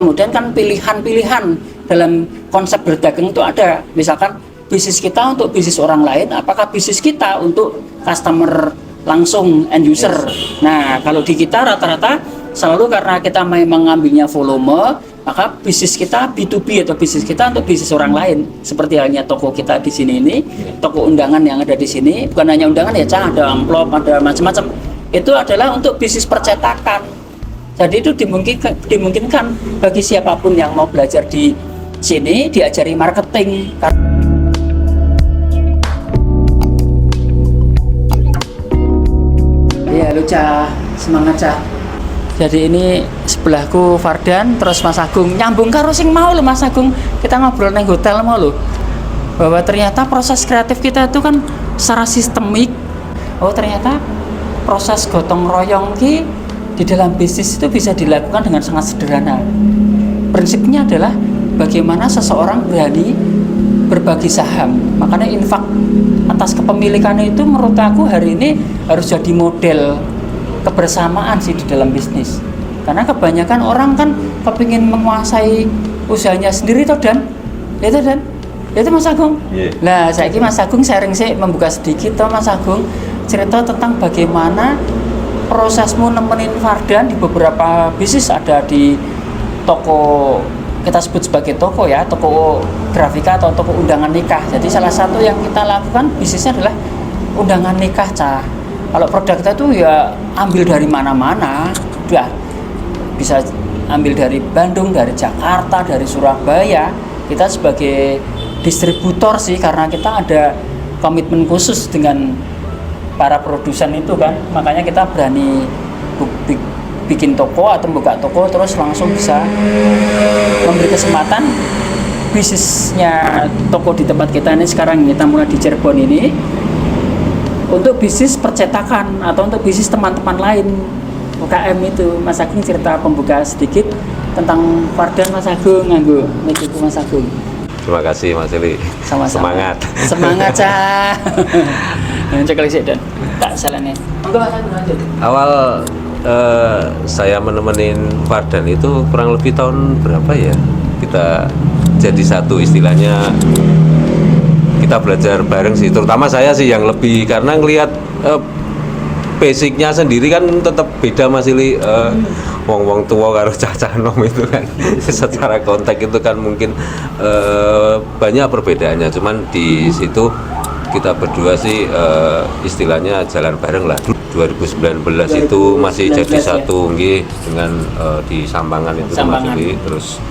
kemudian kan pilihan-pilihan dalam konsep berdagang itu ada, misalkan bisnis kita untuk bisnis orang lain, apakah bisnis kita untuk customer langsung end user. Nah, kalau di kita rata-rata selalu karena kita memang ngambilnya volume, maka bisnis kita B2B atau bisnis kita untuk bisnis orang lain. Seperti halnya toko kita di sini ini, toko undangan yang ada di sini, bukan hanya undangan ya, Cah, ada amplop, ada macam-macam. Itu adalah untuk bisnis percetakan. Jadi itu dimungkinkan bagi siapapun yang mau belajar di sini diajari marketing. Ya lu Cah, semangat Cah. Jadi ini sebelahku Fardan, terus Mas Agung nyambung karo sing mau lo Mas Agung, kita ngobrol neng hotel mau lo, bahwa ternyata proses kreatif kita itu kan secara sistemik. Oh ternyata proses gotong royong ki di dalam bisnis itu bisa dilakukan dengan sangat sederhana. Prinsipnya adalah bagaimana seseorang berani berbagi saham. Makanya infak atas kepemilikan itu menurut aku hari ini harus jadi model kebersamaan sih di dalam bisnis. Karena kebanyakan orang kan kepingin menguasai usahanya sendiri toh Dan. Itu Dan. Itu Mas Agung. Yeah. Nah, saya ini Mas Agung sharing sih membuka sedikit toh Mas Agung cerita tentang bagaimana prosesmu nemenin Fardan di beberapa bisnis. Ada di toko, kita sebut sebagai toko ya, toko grafika atau toko undangan nikah. Jadi salah satu yang kita lakukan bisnisnya adalah undangan nikah Cah. Kalau produk kita tuh ya ambil dari mana-mana, udah bisa ambil dari Bandung, dari Jakarta, dari Surabaya. Kita sebagai distributor sih, karena kita ada komitmen khusus dengan para produsen itu kan, makanya kita berani bikin toko atau buka toko terus langsung bisa memberi kesempatan bisnisnya toko di tempat kita ini. Sekarang kita mulai di Cirebon ini untuk bisnis percetakan atau untuk bisnis teman-teman lain UKM itu. Mas Agung cerita pembuka sedikit tentang Fardan Mas Agung nganggo niki Mas Agung. Terima kasih Mas Eli. Sama-sama. Semangat Cah. Cek lagi Dan. Tak salahnya. Monggo Mas Agung lanjut. Awal saya menemenin Fardan itu kurang lebih tahun berapa ya? Kita jadi satu, istilahnya kita belajar bareng sih, terutama saya sih yang lebih, karena ngelihat basicnya sendiri kan tetap beda Mas Ili. Wong-wong tua karo cah-cah nom itu kan secara konteks itu kan mungkin banyak perbedaannya, cuman di situ kita berdua sih istilahnya jalan bareng lah. 2019 itu masih jadi satu nggih dengan di Sambangan itu Mas Ili. Terus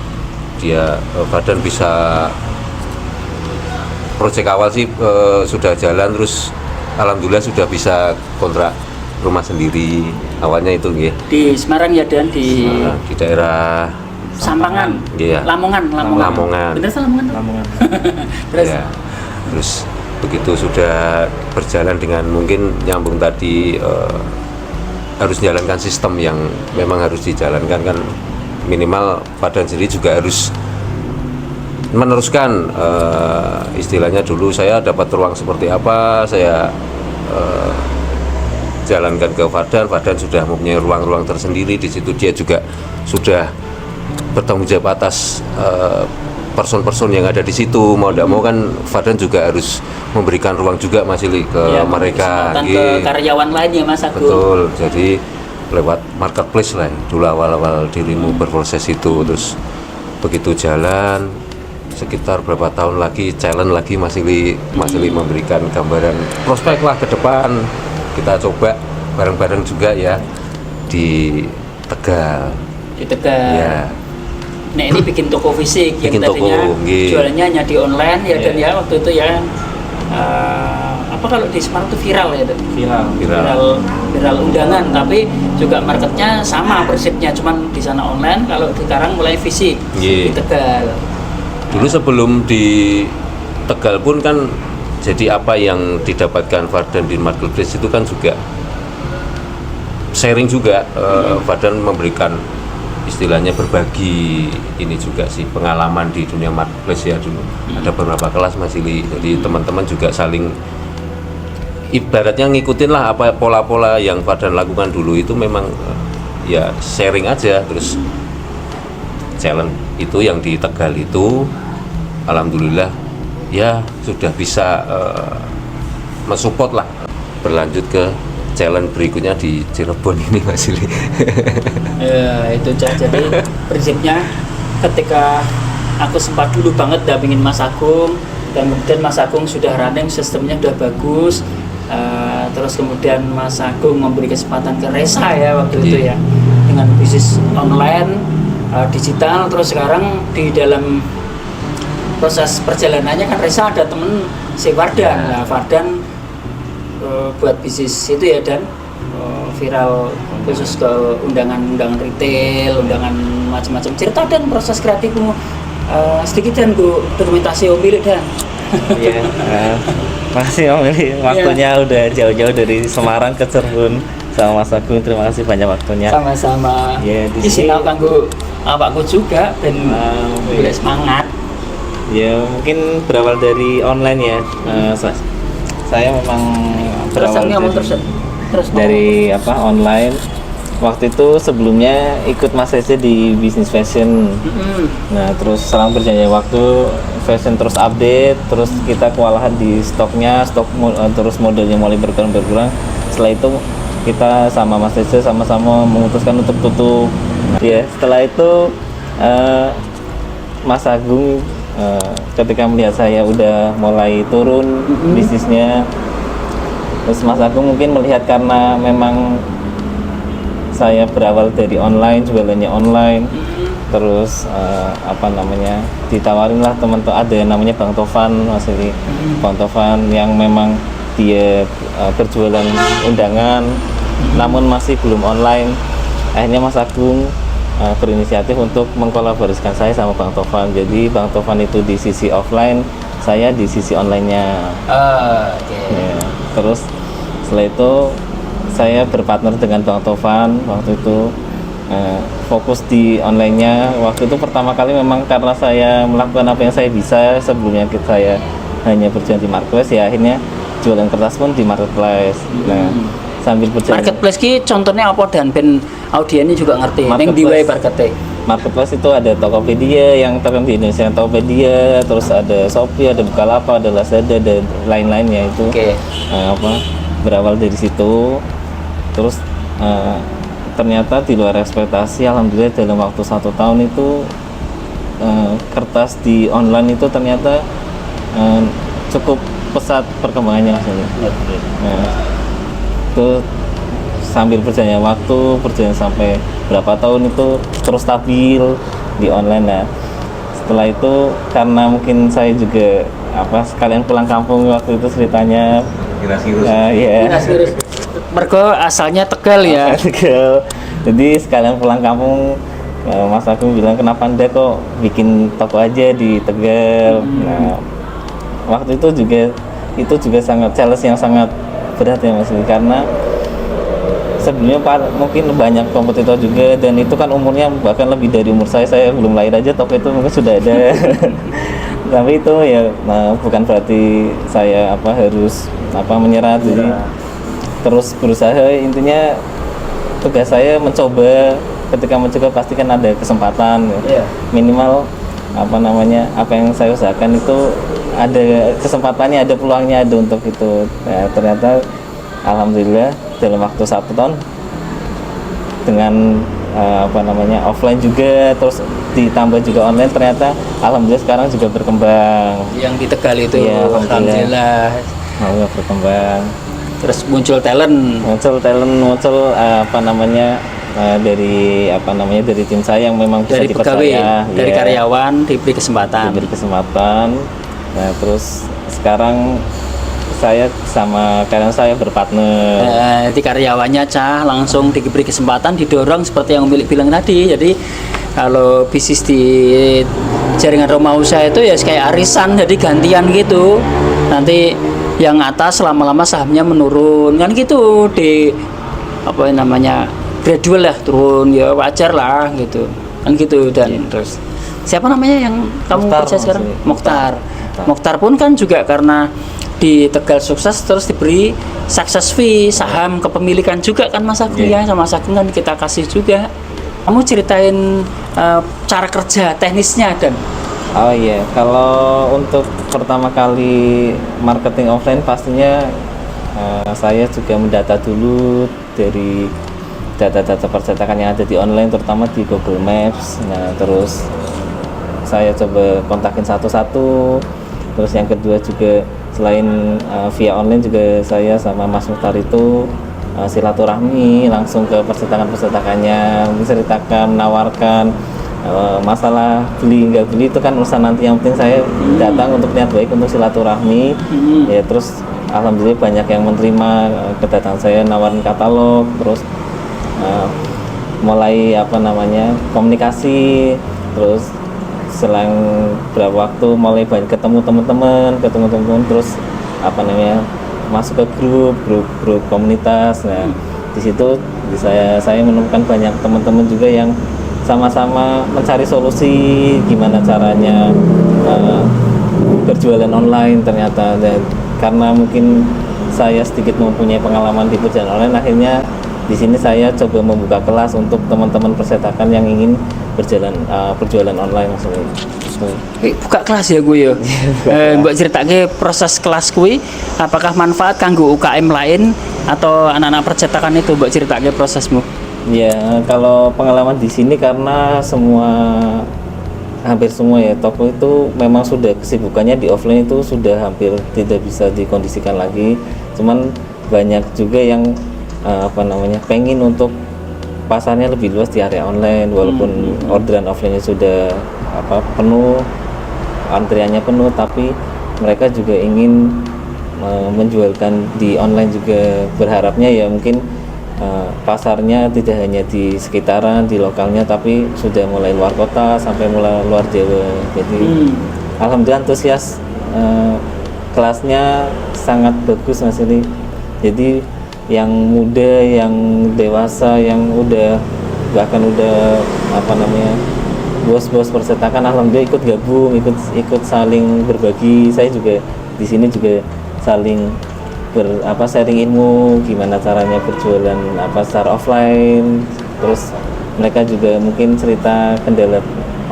dia Fardan bisa proyek awal sih sudah jalan, terus alhamdulillah sudah bisa kontrak rumah sendiri awalnya itu nggih. Di Semarang ya Dan, di daerah Sambangan. Iya. Lamongan. Bener sih Lamongan. Terus ya. Terus begitu sudah berjalan dengan mungkin nyambung tadi harus menjalankan sistem yang memang harus dijalankan kan, minimal Fardan sendiri juga harus meneruskan istilahnya dulu saya dapat ruang seperti apa, saya jalankan ke Fardan sudah mempunyai ruang-ruang tersendiri. Di situ dia juga sudah bertanggung jawab atas person-person yang ada di situ. Mau tidak mau kan Fardan juga harus memberikan ruang juga Mas Ili ke mereka, ke karyawan lain ya Mas Agung. Betul, jadi lewat marketplace lah dulu awal-awal dirimu berproses itu. Terus begitu jalan sekitar berapa tahun lagi challenge lagi Mas Ili memberikan gambaran prospek lah ke depan. Kita coba bareng-bareng juga ya di Tegal. Ya. Nah ini bikin toko fisik bikin yang tadinya jualannya hanya di online ya Dan ya waktu itu ya. Apa kalau di Semarang itu viral ya Dan? Viral undangan, tapi juga marketnya sama prinsipnya, cuman di sana online, kalau sekarang mulai fisik di Tegal. Dulu sebelum di Tegal pun kan, jadi apa yang didapatkan Fardan di marketplace itu kan juga sharing juga. Fardan memberikan istilahnya berbagi ini juga sih pengalaman di dunia marketplace ya dulu. Ada beberapa kelas Mas Ili, jadi teman-teman juga saling ibaratnya ngikutin lah apa pola-pola yang Fardan lakukan dulu itu, memang ya sharing aja. Terus challenge itu yang di Tegal itu, alhamdulillah ya sudah bisa mensupport lah, berlanjut ke challenge berikutnya di Cirebon ini Mas Ili. Ya itu Cah, jadi prinsipnya ketika aku sempat dulu banget dampingin Mas Agung, dan kemudian Mas Agung sudah running, sistemnya sudah bagus, terus kemudian Mas Agung memberi kesempatan ke Resa ya waktu itu ya, dengan bisnis online digital. Terus sekarang di dalam proses perjalanannya kan Resa ada temen si Fardan. Nah, Fardan buat bisnis itu ya, dan viral khusus ke undangan-undangan retail, undangan macam-macam. Cerita dan proses kreatifmu sedikit dan Bu, dokumentasi Om Billy dan. Iya, makasih Om Billy, waktunya udah jauh-jauh dari Semarang ke Cirebon sama Mas Agung, terima kasih banyak waktunya. Sama-sama. Ya, di sini sini kanggo awakku juga dan boleh semangat. ya mungkin berawal dari online ya. Saya memang berawal dari online. Waktu itu sebelumnya ikut Mas Eze di bisnis fashion. Nah, terus selang berjalannya waktu, fashion terus update, terus kita kewalahan di stoknya, terus modelnya mulai berkurang. Setelah itu kita sama Mas Eze sama-sama memutuskan untuk tutup. Nah, ya, setelah itu Mas Agung ketika melihat saya udah mulai turun bisnisnya, terus Mas Agung mungkin melihat karena memang saya berawal dari online, jualannya online, terus ditawarin lah teman-teman, ada yang namanya Bang Tovan, Mas Ili, Bang Tovan yang memang dia berjualan undangan, namun masih belum online. Akhirnya Mas Agung berinisiatif untuk mengkolaborasikan saya sama Bang Tovan. Jadi Bang Tovan itu di sisi offline, saya di sisi online-nya. Ya, terus setelah itu saya berpartner dengan Bang Tovan waktu itu, fokus di online-nya. Waktu itu pertama kali memang karena saya melakukan apa yang saya bisa, sebelumnya saya hanya berjualan di marketplace, ya akhirnya jualan kertas pun di marketplace. Nah, sambil berjalan marketplace ki contohnya apa, dan ben audiennya juga ngerti neng di wae marketplace itu ada Tokopedia yang terkenal di Indonesia, Tokopedia, terus ada Shopee, ada Bukalapak, ada Lazada, dan lain-lainnya itu. Berawal dari situ. Terus ternyata di luar ekspektasi, alhamdulillah dalam waktu 1 tahun itu kertas di online itu ternyata cukup pesat perkembangannya Mas. Itu sambil berjalannya waktu, berjalan sampai berapa tahun itu terus stabil di online. Nah, setelah itu karena mungkin saya juga sekalian pulang kampung waktu itu ceritanya. Mergo asalnya Tegal ya. Tegal. Jadi sekalian pulang kampung, Mas Agung bilang, kenapa Anda kok bikin toko aja di Tegal. Nah, waktu itu juga sangat challenge yang sangat berat ya Mas, karena sebelumnya mungkin banyak kompetitor juga, dan itu kan umurnya bahkan lebih dari umur saya belum lahir aja toko itu mungkin sudah ada. Tapi itu ya bukan berarti saya harus menyerah. Jadi terus berusaha, intinya tugas saya mencoba. Ketika mencoba pasti kan ada kesempatan minimal apa yang saya usahakan itu ada kesempatannya, ada peluangnya, ada untuk itu. Nah, ternyata alhamdulillah dalam waktu 1 tahun dengan offline juga, terus ditambah juga online, ternyata alhamdulillah sekarang juga berkembang. Yang di Tegal itu ya, alhamdulillah berkembang. Terus muncul talent dari tim saya yang memang bisa dari pegawai, dari karyawan diberi kesempatan. Nah, terus sekarang saya sama karyawan saya berpartner. Di karyawannya langsung diberi kesempatan, didorong seperti yang Milik bilang tadi. Jadi kalau bisnis di jaringan rumah usaha itu ya kayak arisan, jadi gantian gitu. Nanti yang atas lama-lama sahamnya menurun kan gitu, di gradual lah turun, ya wajar lah gitu kan gitu. Dan terus siapa namanya yang kamu kerja sekarang? Mokhtar pun kan juga karena di Tegal sukses, terus diberi success fee, saham kepemilikan juga kan Mas Agung ya, sama Mas Agung kan kita kasih juga. Kamu ceritain cara kerja teknisnya dan Oh iya, kalau untuk pertama kali marketing offline pastinya saya juga mendata dulu dari data-data percetakan yang ada di online, terutama di Google Maps. Nah, terus saya coba kontakin satu-satu. Terus yang kedua juga selain via online juga saya sama Mas Muhtar itu silaturahmi langsung ke percetakan-percetakannya, menceritakan, menawarkan. Masalah beli nggak beli itu kan urusan nanti, yang penting saya datang untuk niat baik untuk silaturahmi. Ya terus alhamdulillah banyak yang menerima kedatangan saya, nawarin katalog, terus mulai komunikasi, terus selang berapa waktu mulai banyak ketemu teman-teman, terus masuk ke grup komunitas. Nah di situ saya menemukan banyak teman-teman juga yang sama-sama mencari solusi gimana caranya berjualan online ternyata. Dan karena mungkin saya sedikit mempunyai pengalaman di perjalanan online, akhirnya di sini saya coba membuka kelas untuk teman-teman percetakan yang ingin berjualan online maksudnya. buka kelas ya gue ya. Mbak ceritake proses kelas gue, apakah manfaat kanggo UKM lain atau anak-anak percetakan itu, Mbak ceritake prosesmu? Ya, kalau pengalaman di sini karena hampir semua ya toko itu memang sudah kesibukannya di offline itu sudah hampir tidak bisa dikondisikan lagi. Cuman banyak juga yang pengen untuk pasarnya lebih luas di area online, walaupun orderan offline-nya sudah penuh, antriannya penuh, tapi mereka juga ingin menjualkan di online juga. Berharapnya ya mungkin pasarnya tidak hanya di sekitaran, di lokalnya, tapi sudah mulai luar kota sampai mulai luar Jawa. Jadi alhamdulillah antusias, kelasnya sangat bagus Mas Ili. Jadi yang muda, yang dewasa, yang bahkan udah bos-bos percetakan alhamdulillah ikut gabung, ikut saling berbagi. Saya juga di sini juga saling sharing ilmu gimana caranya berjualan secara offline. Terus mereka juga mungkin cerita kendala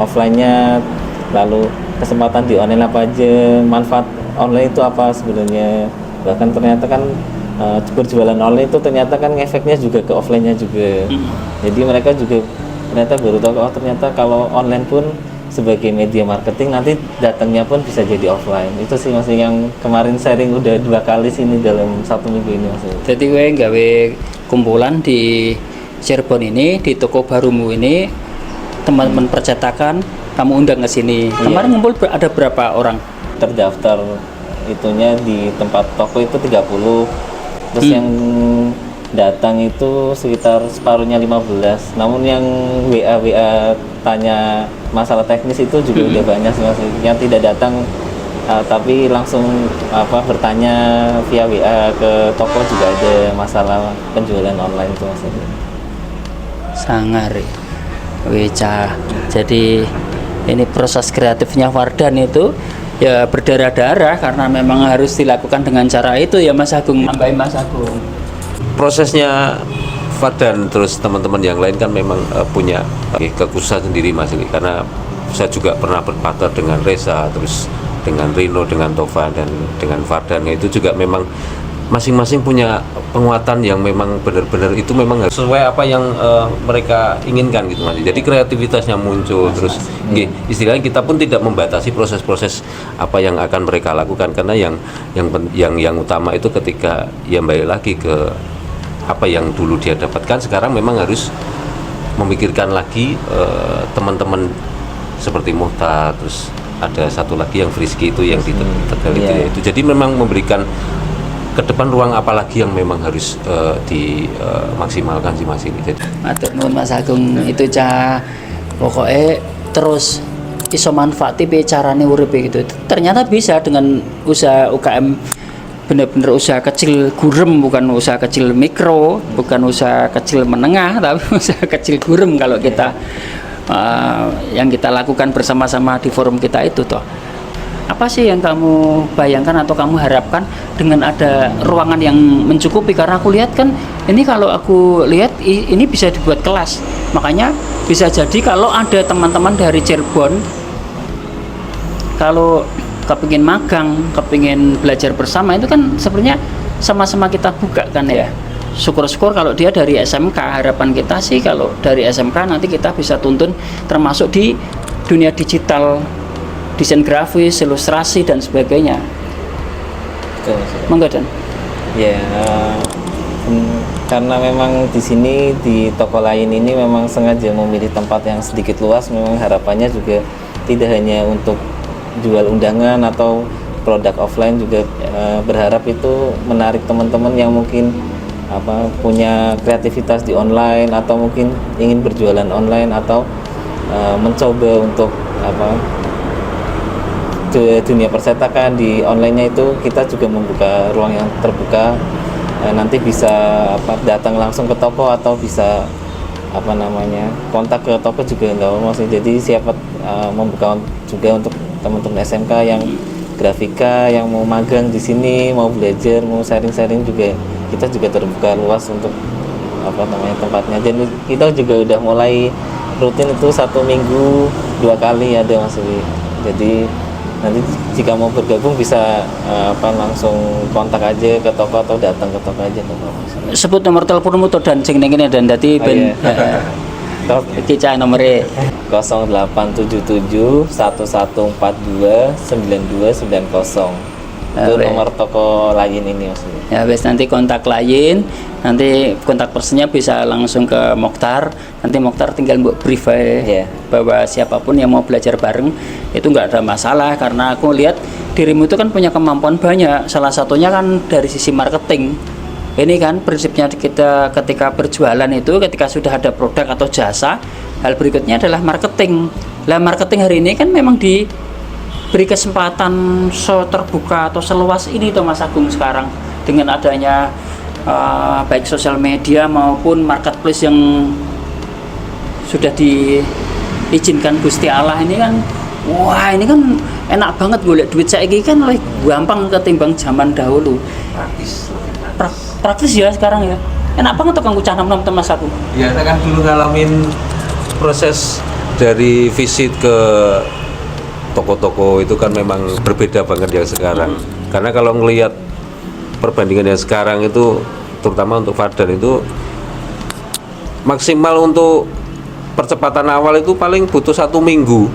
offline-nya, lalu kesempatan di online apa aja, manfaat online itu apa sebenarnya. Bahkan ternyata kan berjualan online itu ternyata kan efeknya juga ke offline-nya juga. Jadi mereka juga ternyata baru tahu ternyata kalau online pun sebagai media marketing nanti datangnya pun bisa jadi offline. Itu sih masih yang kemarin sharing udah 2 kali sini dalam 1 minggu ini Mas. Jadi gue gawe kumpulan di Cirebon ini, di toko barumu ini, teman-teman percetakan kamu undang ke sini. Kemarin ngumpul ada berapa orang? Terdaftar itunya di tempat toko itu 30. Terus yang datang itu sekitar separuhnya 15. Namun yang WA tanya masalah teknis itu juga udah banyak sih Mas. Yang tidak datang tapi langsung bertanya via WA ke toko juga ada masalah penjualan online itu Mas. Sangar Weca. Jadi ini proses kreatifnya Fardan itu ya berdarah-darah karena memang harus dilakukan dengan cara itu ya Mas Agung. Tambahin Mas Agung. Prosesnya Fardan terus teman-teman yang lain kan memang punya kekhususan sendiri Mas ini, karena saya juga pernah berpartner dengan Reza, terus dengan Rino, dengan Tova, dan dengan Fardan. Itu juga memang masing-masing punya penguatan yang memang benar-benar itu memang sesuai apa yang mereka inginkan gitu Mas. Jadi kreativitasnya muncul terus. Istilahnya kita pun tidak membatasi proses-proses apa yang akan mereka lakukan, karena yang utama itu ketika ya balik lagi ke apa yang dulu dia dapatkan, sekarang memang harus memikirkan lagi teman-teman seperti Muhtar, terus ada satu lagi yang Frisky itu yang di Tegal itu. Jadi memang memberikan ke depan ruang apalagi yang memang harus dimaksimalkan sih Mas ini. Jadi matur nuwun Mas Agung, itu pokoknya terus iso manfaati carane urip gitu. Ternyata bisa dengan usaha UKM, benar-benar usaha kecil gurem, bukan usaha kecil mikro, bukan usaha kecil menengah, tapi usaha kecil gurem kalau kita yang kita lakukan bersama-sama di forum kita itu toh. apa sih yang kamu bayangkan atau kamu harapkan dengan ada ruangan yang mencukupi? Karena aku lihat kan ini, kalau aku lihat ini bisa dibuat kelas, makanya bisa jadi kalau ada teman-teman dari Cirebon kalau kepingin magang, kepingin belajar bersama, itu kan sebenarnya sama-sama kita buka kan ya. Syukur-syukur kalau dia dari SMK, harapan kita sih kalau dari SMK nanti kita bisa tuntun termasuk di dunia digital, desain grafis, ilustrasi dan sebagainya. Betul. Monggo Dan. Ya, karena memang di sini di toko lain ini memang sengaja memilih tempat yang sedikit luas. Memang harapannya juga tidak hanya untuk jual undangan atau produk offline, juga berharap itu menarik teman-teman yang mungkin punya kreativitas di online atau mungkin ingin berjualan online atau mencoba untuk dunia percetakan di online-nya. Itu kita juga membuka ruang yang terbuka, nanti bisa datang langsung ke toko atau bisa kontak ke toko juga nggak apa-apa sih. Jadi siapa membuka juga untuk teman-teman SMK yang grafika, yang mau magang di sini, mau belajar, mau sharing-sharing juga, kita juga terbuka luas untuk tempatnya. Dan kita juga udah mulai rutin itu 1 minggu 2 kali ada Mas Wi. Jadi nanti jika mau bergabung bisa langsung kontak aja ke toko atau datang ke toko aja. Sebut nomor teleponmu tuh Dan sing ini dan dadi ben iki cah nomere 0877 1142 9290. Itu nomor toko lain ini Mas. Ya wes, nanti kontak lain, nanti kontak personnya bisa langsung ke Mokhtar. Nanti Mokhtar tinggal buat brief aja bahwa siapapun yang mau belajar bareng itu nggak ada masalah, karena aku lihat dirimu itu kan punya kemampuan banyak. Salah satunya kan dari sisi marketing. Ini kan prinsipnya kita ketika berjualan itu, ketika sudah ada produk atau jasa, hal berikutnya adalah marketing. Lah marketing hari ini kan memang beri kesempatan terbuka atau seluas ini tuh Mas Agung sekarang, dengan adanya baik sosial media maupun marketplace yang sudah diizinkan Gusti Allah ini kan. Wah, ini kan enak banget golek duit saiki kan lebih gampang ketimbang zaman dahulu. Praktis ya sekarang ya. Enak banget tuh kanggo cah nom-nom Mas Agung. Ya, saya kan dulu ngalamin proses dari visit ke toko-toko itu kan memang berbeda banget yang sekarang. Karena kalau ngelihat perbandingan yang sekarang itu, terutama untuk Fardan itu maksimal untuk percepatan awal itu paling butuh 1 minggu,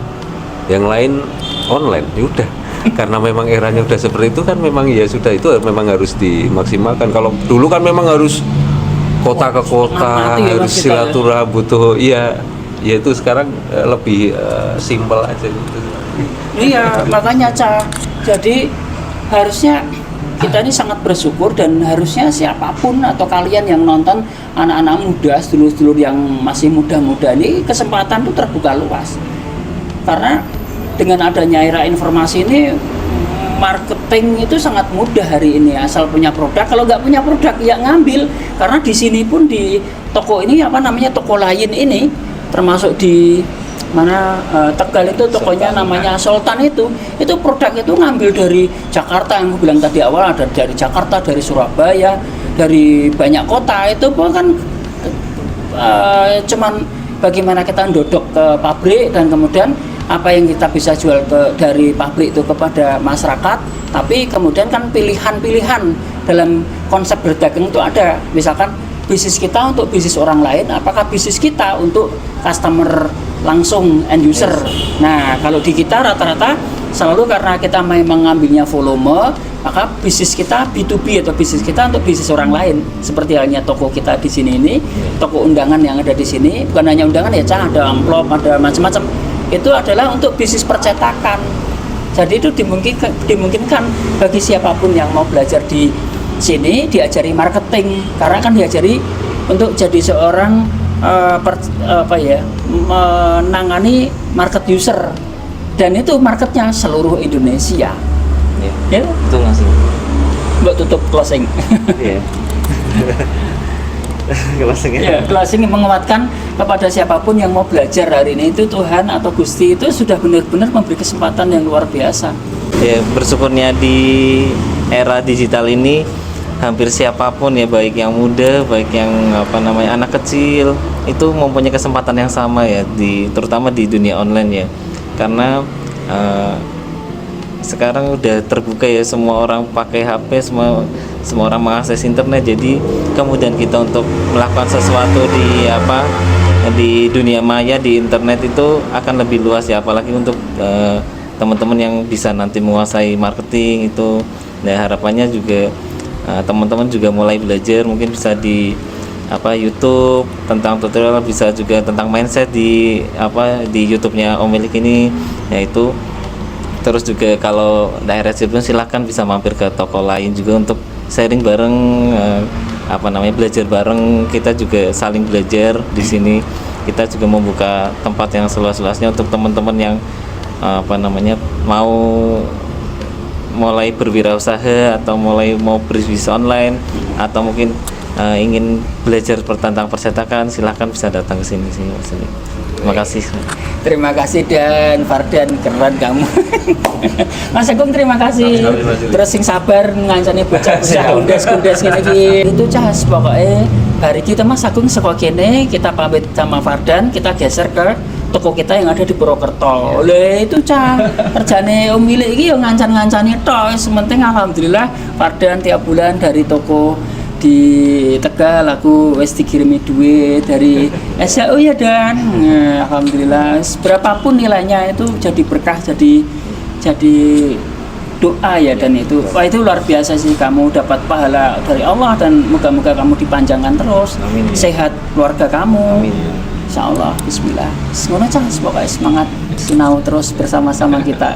yang lain online. Ya udah, karena memang eranya udah seperti itu kan, memang ya sudah, itu memang harus dimaksimalkan. Kalau dulu kan memang harus kota ke kota, harus silaturahmi, butuh ya itu sekarang lebih simpel aja gitu. Iya, makanya Ca. Jadi harusnya kita ini sangat bersyukur, dan harusnya siapapun atau kalian yang nonton, anak-anak muda, sedulur-sedulur yang masih muda-muda ini, kesempatan itu terbuka luas. Karena dengan adanya era informasi ini, marketing itu sangat mudah hari ini. Asal punya produk, kalau nggak punya produk ya ngambil. Karena di sini pun di toko ini toko lain ini, termasuk di mana Tegal itu tokonya namanya Sultan, itu produk itu ngambil dari Jakarta, yang aku bilang tadi awal, ada dari Jakarta, dari Surabaya, dari banyak kota. Itu kan cuman bagaimana kita ndodok ke pabrik, dan kemudian apa yang kita bisa jual dari pabrik itu kepada masyarakat. Tapi kemudian kan pilihan-pilihan dalam konsep berdagang itu ada, misalkan bisnis kita untuk bisnis orang lain, apakah bisnis kita untuk customer langsung, end user. Nah, kalau di kita rata-rata selalu karena kita memang ngambilnya volume, maka bisnis kita B2B atau bisnis kita untuk bisnis orang lain. Seperti halnya toko kita di sini ini, toko undangan yang ada di sini, bukan hanya undangan ya, ada amplop, ada macam-macam. Itu adalah untuk bisnis percetakan. Jadi itu dimungkinkan bagi siapapun yang mau belajar di sini diajari marketing, karena kan diajari untuk jadi seorang menangani market user, dan itu marketnya seluruh Indonesia. Ya, betul Mas. Mbak tutup closing. Iya. Closing menguatkan kepada siapapun yang mau belajar hari ini, itu Tuhan atau Gusti itu sudah benar-benar memberi kesempatan yang luar biasa. ya bersyukurnya di era digital ini hampir siapapun ya, baik yang muda, baik yang anak kecil, itu mempunyai kesempatan yang sama ya, terutama di dunia online ya. Karena sekarang udah terbuka ya, semua orang pakai HP, semua orang mengakses internet. Jadi kemudian kita untuk melakukan sesuatu di dunia maya, di internet itu akan lebih luas ya, apalagi untuk teman-teman yang bisa nanti menguasai marketing itu. Nah, harapannya juga teman-teman juga mulai belajar, mungkin bisa di YouTube tentang tutorial, bisa juga tentang mindset di YouTube-nya Om Melik ini, yaitu. Terus juga kalau daerah Cirebon silahkan bisa mampir ke toko lain juga untuk sharing bareng, belajar bareng. Kita juga saling belajar di sini. Kita juga membuka tempat yang seluas-luasnya untuk teman-teman yang mau mulai berwirausaha atau mau berbisnis online, atau mungkin ingin belajar tentang percetakan, silahkan bisa datang ke sini. Terima kasih. Terima kasih Dan Fardan, keren kamu. Mas Agung terima kasih. Terus sing sabar ngancani bocah-bocah kundes-kundes ngene iki. Itu cas pokoknya hari kita Mas Agung saka kene kita pamit sama Fardan, kita geser ke toko kita yang ada di Purwokerto. Lah itu cah kerjane Om Milik iki yo ngancan-ngancani tok. Sementing alhamdulillah Fardan tiap bulan dari toko di Tegal aku wis dikirimi duit dari SAO ya Dan. Alhamdulillah berapapun nilainya itu jadi berkah, jadi doa ya Dan. Itu wah, itu luar biasa sih, kamu dapat pahala dari Allah dan moga-moga kamu dipanjangkan terus. Amin. Sehat keluarga kamu. Amin. Insyaallah. Bismillah. Semoga pokoknya semangat sinau terus bersama-sama kita.